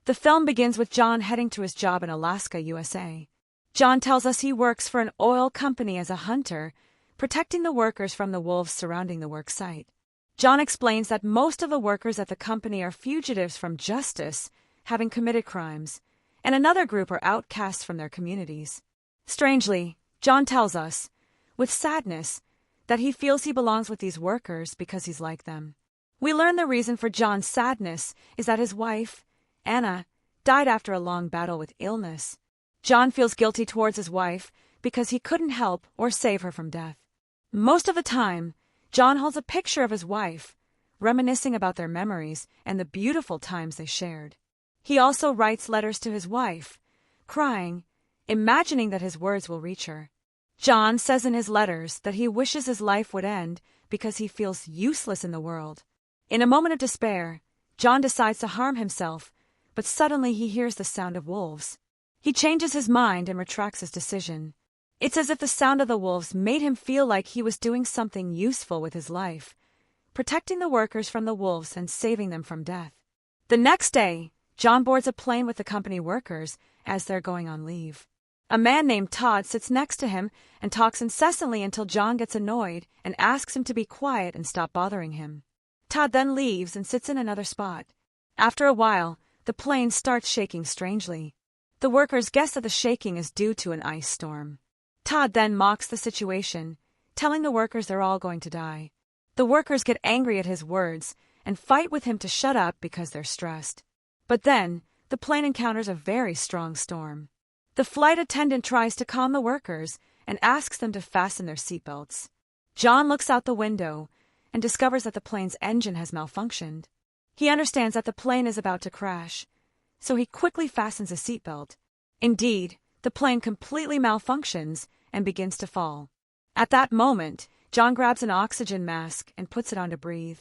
The film begins with John heading to his job in Alaska, USA. John tells us he works for an oil company as a hunter, protecting the workers from the wolves surrounding the work site. John explains that most of the workers at the company are fugitives from justice, having committed crimes, and another group are outcasts from their communities. Strangely, John tells us, with sadness, that he feels he belongs with these workers because he's like them. We learn the reason for John's sadness is that his wife, Anna, died after a long battle with illness. John feels guilty towards his wife because he couldn't help or save her from death. Most of the time, John holds a picture of his wife, reminiscing about their memories and the beautiful times they shared. He also writes letters to his wife, crying, imagining that his words will reach her. John says in his letters that he wishes his life would end because he feels useless in the world. In a moment of despair, John decides to harm himself, but suddenly he hears the sound of wolves. He changes his mind and retracts his decision. It's as if the sound of the wolves made him feel like he was doing something useful with his life, protecting the workers from the wolves and saving them from death. The next day, John boards a plane with the company workers as they're going on leave. A man named Todd sits next to him and talks incessantly until John gets annoyed and asks him to be quiet and stop bothering him. Todd then leaves and sits in another spot. After a while, the plane starts shaking strangely. The workers guess that the shaking is due to an ice storm. Todd then mocks the situation, telling the workers they're all going to die. The workers get angry at his words and fight with him to shut up because they're stressed. But then, the plane encounters a very strong storm. The flight attendant tries to calm the workers and asks them to fasten their seatbelts. John looks out the window and discovers that the plane's engine has malfunctioned. He understands that the plane is about to crash, so he quickly fastens a seatbelt. Indeed, the plane completely malfunctions and begins to fall. At that moment, John grabs an oxygen mask and puts it on to breathe.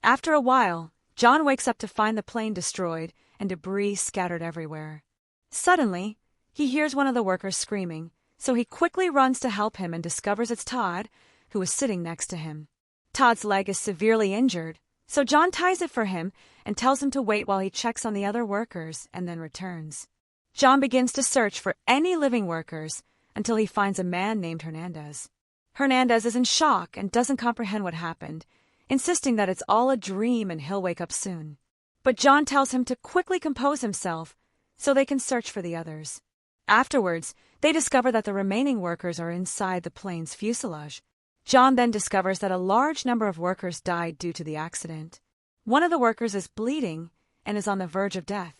After a while, John wakes up to find the plane destroyed and debris scattered everywhere. Suddenly, he hears one of the workers screaming, so he quickly runs to help him and discovers it's Todd, who is sitting next to him. Todd's leg is severely injured, so John ties it for him and tells him to wait while he checks on the other workers and then returns. John begins to search for any living workers until he finds a man named Hernandez. Hernandez is in shock and doesn't comprehend what happened, insisting that it's all a dream and he'll wake up soon. But John tells him to quickly compose himself so they can search for the others. Afterwards, they discover that the remaining workers are inside the plane's fuselage. John then discovers that a large number of workers died due to the accident. One of the workers is bleeding and is on the verge of death.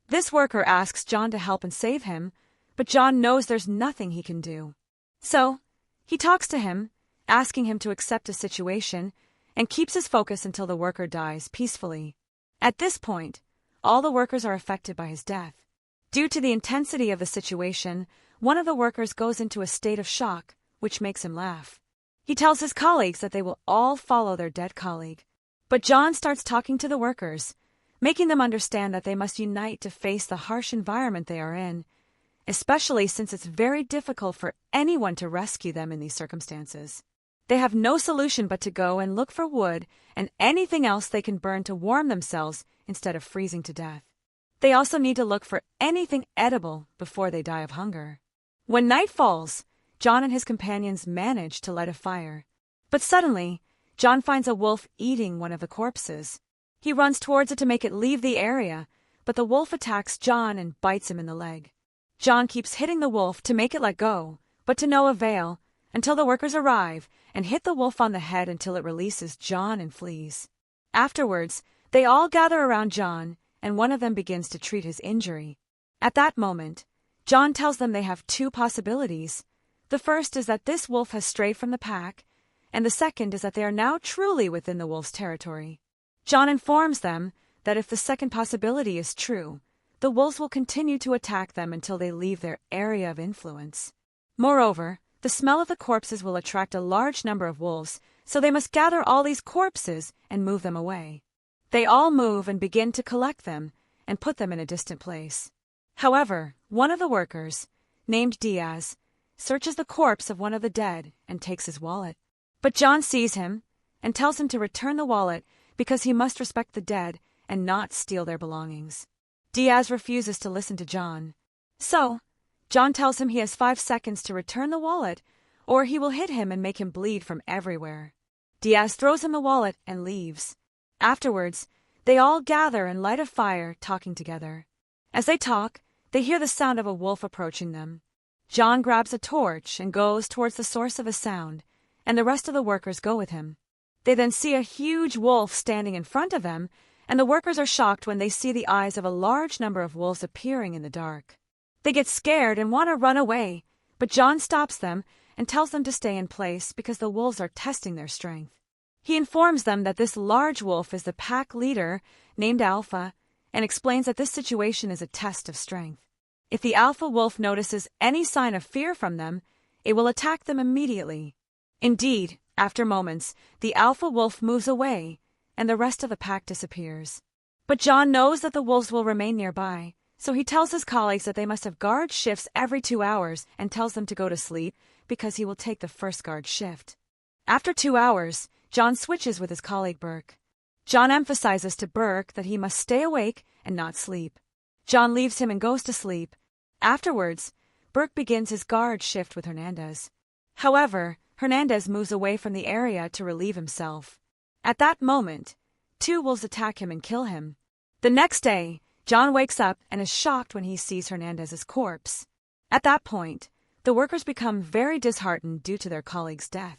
This worker asks John to help and save him, but John knows there's nothing he can do. So, he talks to him, asking him to accept the situation, and keeps his focus until the worker dies peacefully. At this point, all the workers are affected by his death. Due to the intensity of the situation, one of the workers goes into a state of shock, which makes him laugh. He tells his colleagues that they will all follow their dead colleague. But John starts talking to the workers, making them understand that they must unite to face the harsh environment they are in, especially since it's very difficult for anyone to rescue them in these circumstances. They have no solution but to go and look for wood and anything else they can burn to warm themselves instead of freezing to death. They also need to look for anything edible before they die of hunger. When night falls, John and his companions manage to light a fire. But suddenly, John finds a wolf eating one of the corpses. He runs towards it to make it leave the area, but the wolf attacks John and bites him in the leg. John keeps hitting the wolf to make it let go, but to no avail, until the workers arrive and hit the wolf on the head until it releases John and flees. Afterwards, they all gather around John, and one of them begins to treat his injury. At that moment, John tells them they have two possibilities. The first is that this wolf has strayed from the pack, and the second is that they are now truly within the wolf's territory. John informs them that if the second possibility is true, the wolves will continue to attack them until they leave their area of influence. Moreover, the smell of the corpses will attract a large number of wolves, so they must gather all these corpses and move them away. They all move and begin to collect them and put them in a distant place. However, one of the workers, named Diaz, searches the corpse of one of the dead and takes his wallet. But John sees him and tells him to return the wallet because he must respect the dead and not steal their belongings. Diaz refuses to listen to John. So, John tells him he has 5 seconds to return the wallet, or he will hit him and make him bleed from everywhere. Diaz throws him the wallet and leaves. Afterwards, they all gather and light a fire, talking together. As they talk, they hear the sound of a wolf approaching them. John grabs a torch and goes towards the source of the sound, and the rest of the workers go with him. They then see a huge wolf standing in front of them, and the workers are shocked when they see the eyes of a large number of wolves appearing in the dark. They get scared and want to run away, but John stops them and tells them to stay in place because the wolves are testing their strength. He informs them that this large wolf is the pack leader, named Alpha, and explains that this situation is a test of strength. If the alpha wolf notices any sign of fear from them, it will attack them immediately. Indeed, after moments, the alpha wolf moves away, and the rest of the pack disappears. But John knows that the wolves will remain nearby, so he tells his colleagues that they must have guard shifts every 2 hours and tells them to go to sleep because he will take the first guard shift. After 2 hours, John switches with his colleague Burke. John emphasizes to Burke that he must stay awake and not sleep. John leaves him and goes to sleep. Afterwards, Burke begins his guard shift with Hernandez. However, Hernandez moves away from the area to relieve himself. At that moment, 2 wolves attack him and kill him. The next day, John wakes up and is shocked when he sees Hernandez's corpse. At that point, the workers become very disheartened due to their colleague's death.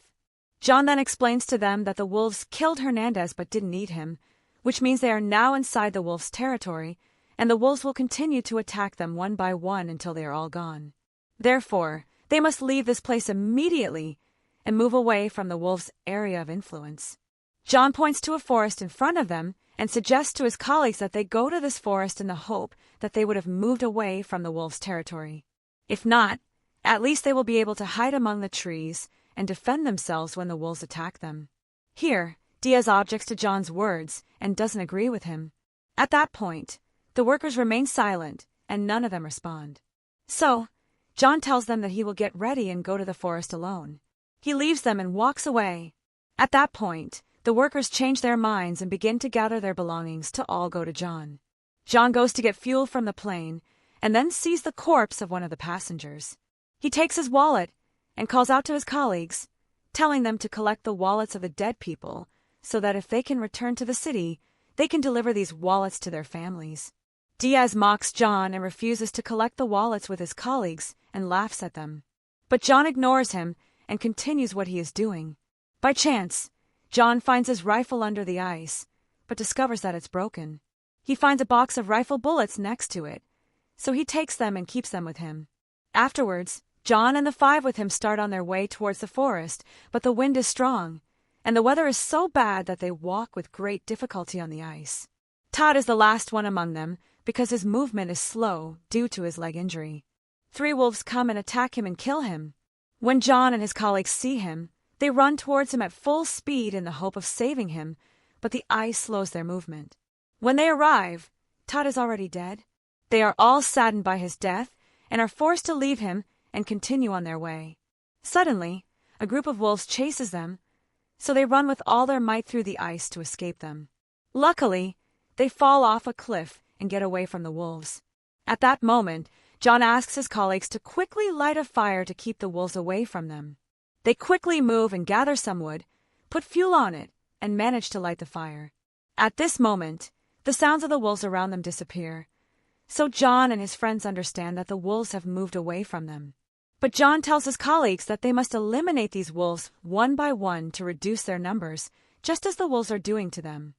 John then explains to them that the wolves killed Hernandez but didn't eat him, which means they are now inside the wolves' territory, and the wolves will continue to attack them one by one until they are all gone. Therefore, they must leave this place immediately and move away from the wolves' area of influence. John points to a forest in front of them and suggests to his colleagues that they go to this forest in the hope that they would have moved away from the wolves' territory. If not, at least they will be able to hide among the trees and defend themselves when the wolves attack them. Here, Diaz objects to John's words and doesn't agree with him. At that point, the workers remain silent and none of them respond. So, John tells them that he will get ready and go to the forest alone. He leaves them and walks away. At that point, the workers change their minds and begin to gather their belongings to all go to John. John goes to get fuel from the plane and then sees the corpse of one of the passengers. He takes his wallet and calls out to his colleagues, telling them to collect the wallets of the dead people so that if they can return to the city, they can deliver these wallets to their families. Diaz mocks John and refuses to collect the wallets with his colleagues and laughs at them. But John ignores him and continues what he is doing. By chance, John finds his rifle under the ice, but discovers that it's broken. He finds a box of rifle bullets next to it, so he takes them and keeps them with him. Afterwards, John and the 5 with him start on their way towards the forest, but the wind is strong, and the weather is so bad that they walk with great difficulty on the ice. Todd is the last one among them because his movement is slow due to his leg injury. 3 wolves come and attack him and kill him. When John and his colleagues see him, they run towards him at full speed in the hope of saving him, but the ice slows their movement. When they arrive, Todd is already dead. They are all saddened by his death and are forced to leave him and continue on their way. Suddenly, a group of wolves chases them, so they run with all their might through the ice to escape them. Luckily, they fall off a cliff and get away from the wolves. At that moment, John asks his colleagues to quickly light a fire to keep the wolves away from them. They quickly move and gather some wood, put fuel on it, and manage to light the fire. At this moment, the sounds of the wolves around them disappear, so John and his friends understand that the wolves have moved away from them. But John tells his colleagues that they must eliminate these wolves one by one to reduce their numbers, just as the wolves are doing to them.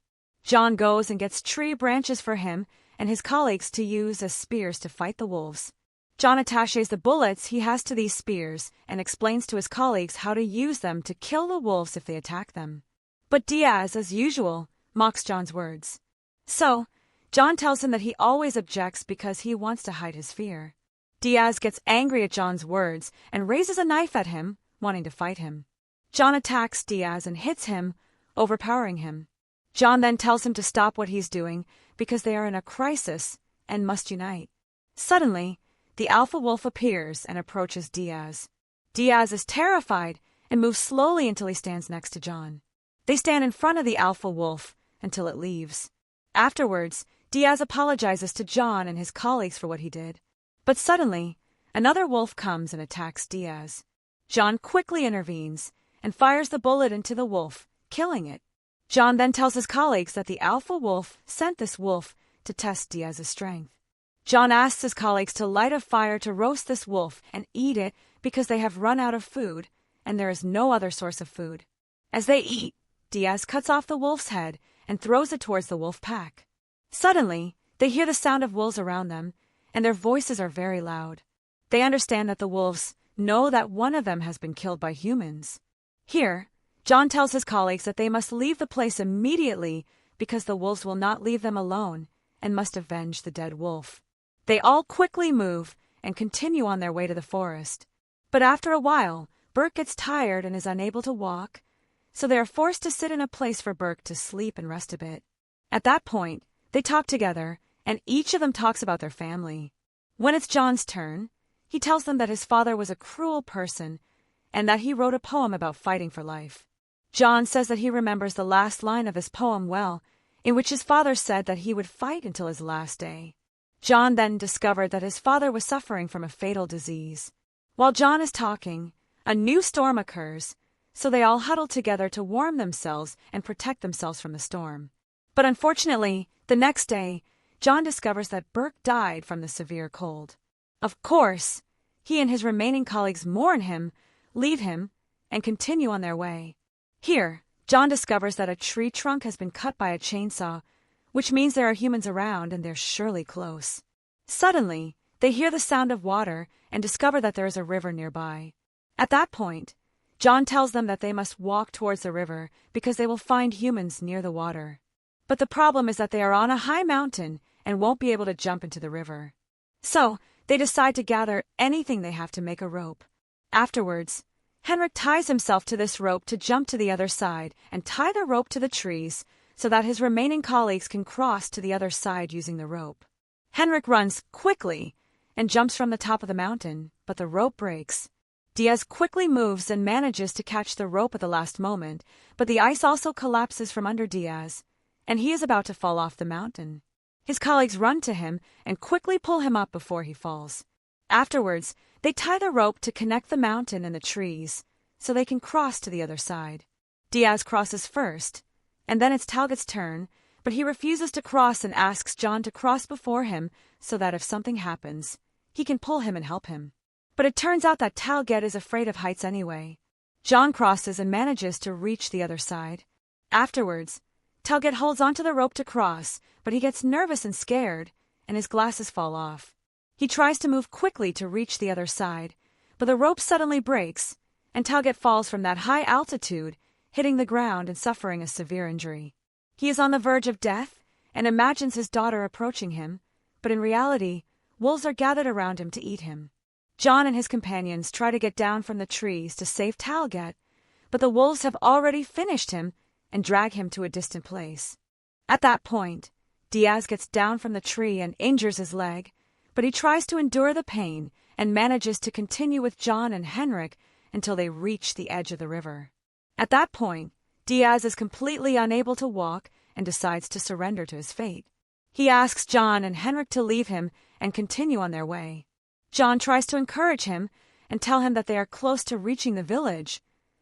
John goes and gets tree branches for him and his colleagues to use as spears to fight the wolves. John attaches the bullets he has to these spears and explains to his colleagues how to use them to kill the wolves if they attack them. But Diaz, as usual, mocks John's words. So, John tells him that he always objects because he wants to hide his fear. Diaz gets angry at John's words and raises a knife at him, wanting to fight him. John attacks Diaz and hits him, overpowering him. John then tells him to stop what he's doing because they are in a crisis and must unite. Suddenly, the alpha wolf appears and approaches Diaz. Diaz is terrified and moves slowly until he stands next to John. They stand in front of the alpha wolf until it leaves. Afterwards, Diaz apologizes to John and his colleagues for what he did. But suddenly, another wolf comes and attacks Diaz. John quickly intervenes and fires the bullet into the wolf, killing it. John then tells his colleagues that the alpha wolf sent this wolf to test Diaz's strength. John asks his colleagues to light a fire to roast this wolf and eat it because they have run out of food and there is no other source of food. As they eat, Diaz cuts off the wolf's head and throws it towards the wolf pack. Suddenly, they hear the sound of wolves around them, and their voices are very loud. They understand that the wolves know that one of them has been killed by humans. Here, John tells his colleagues that they must leave the place immediately because the wolves will not leave them alone and must avenge the dead wolf. They all quickly move and continue on their way to the forest. But after a while, Burke gets tired and is unable to walk, so they are forced to sit in a place for Burke to sleep and rest a bit. At that point, they talk together, and each of them talks about their family. When it's John's turn, he tells them that his father was a cruel person and that he wrote a poem about fighting for life. John says that he remembers the last line of his poem well, in which his father said that he would fight until his last day. John then discovered that his father was suffering from a fatal disease. While John is talking, a new storm occurs, so they all huddle together to warm themselves and protect themselves from the storm. But unfortunately, the next day, John discovers that Burke died from the severe cold. Of course, he and his remaining colleagues mourn him, leave him, and continue on their way. Here, John discovers that a tree trunk has been cut by a chainsaw, which means there are humans around and they're surely close. Suddenly, they hear the sound of water and discover that there is a river nearby. At that point, John tells them that they must walk towards the river because they will find humans near the water. But the problem is that they are on a high mountain and won't be able to jump into the river. So, they decide to gather anything they have to make a rope. Afterwards, Henrik ties himself to this rope to jump to the other side and tie the rope to the trees so that his remaining colleagues can cross to the other side using the rope. Henrik runs quickly and jumps from the top of the mountain, but the rope breaks. Diaz quickly moves and manages to catch the rope at the last moment, but the ice also collapses from under Diaz, and he is about to fall off the mountain. His colleagues run to him and quickly pull him up before he falls. Afterwards, they tie the rope to connect the mountain and the trees so they can cross to the other side. Diaz crosses first, and then it's Talget's turn, but he refuses to cross and asks John to cross before him so that if something happens, he can pull him and help him. But it turns out that Talget is afraid of heights anyway. John crosses and manages to reach the other side. Afterwards, Talget holds onto the rope to cross, but he gets nervous and scared, and his glasses fall off. He tries to move quickly to reach the other side, but the rope suddenly breaks, and Talget falls from that high altitude, hitting the ground and suffering a severe injury. He is on the verge of death and imagines his daughter approaching him, but in reality, wolves are gathered around him to eat him. John and his companions try to get down from the trees to save Talget, but the wolves have already finished him and drag him to a distant place. At that point, Diaz gets down from the tree and injures his leg, but he tries to endure the pain and manages to continue with John and Henrik until they reach the edge of the river. At that point, Diaz is completely unable to walk and decides to surrender to his fate. He asks John and Henrik to leave him and continue on their way. John tries to encourage him and tell him that they are close to reaching the village,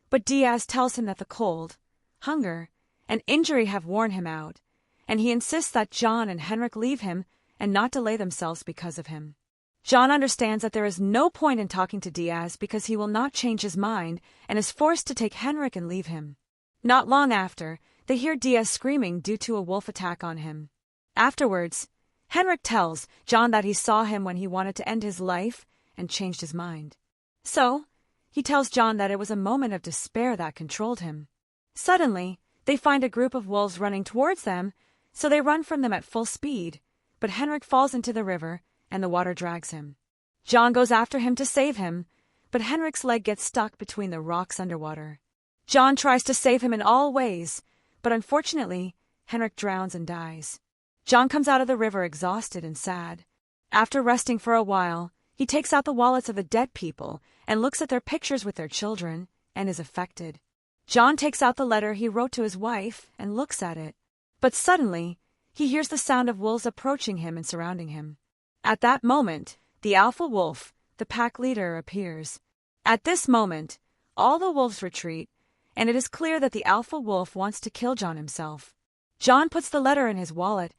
but Diaz tells him that the cold, hunger, and injury have worn him out, and he insists that John and Henrik leave him and not delay themselves because of him. John understands that there is no point in talking to Diaz because he will not change his mind and is forced to take Henrik and leave him. Not long after, they hear Diaz screaming due to a wolf attack on him. Afterwards, Henrik tells John that he saw him when he wanted to end his life and changed his mind. So, he tells John that it was a moment of despair that controlled him. Suddenly, they find a group of wolves running towards them, so they run from them at full speed, but Henrik falls into the river and the water drags him. John goes after him to save him, but Henrik's leg gets stuck between the rocks underwater. John tries to save him in all ways, but unfortunately, Henrik drowns and dies. John comes out of the river exhausted and sad. After resting for a while, he takes out the wallets of the dead people and looks at their pictures with their children and is affected. John takes out the letter he wrote to his wife and looks at it. But suddenly, he hears the sound of wolves approaching him and surrounding him. At that moment, the alpha wolf, the pack leader, appears. At this moment, all the wolves retreat, and it is clear that the alpha wolf wants to kill John himself. John puts the letter in his wallet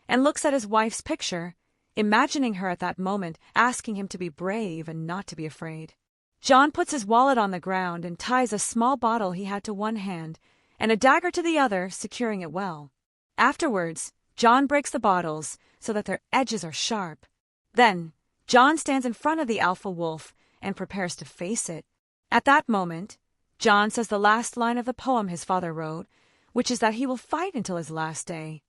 and looks at his wife's picture, imagining her at that moment asking him to be brave and not to be afraid. John puts his wallet on the ground and ties a small bottle he had to one hand and a dagger to the other, securing it well. Afterwards, John breaks the bottles so that their edges are sharp. Then, John stands in front of the alpha wolf and prepares to face it. At that moment, John says the last line of the poem his father wrote, which is that he will fight until his last day.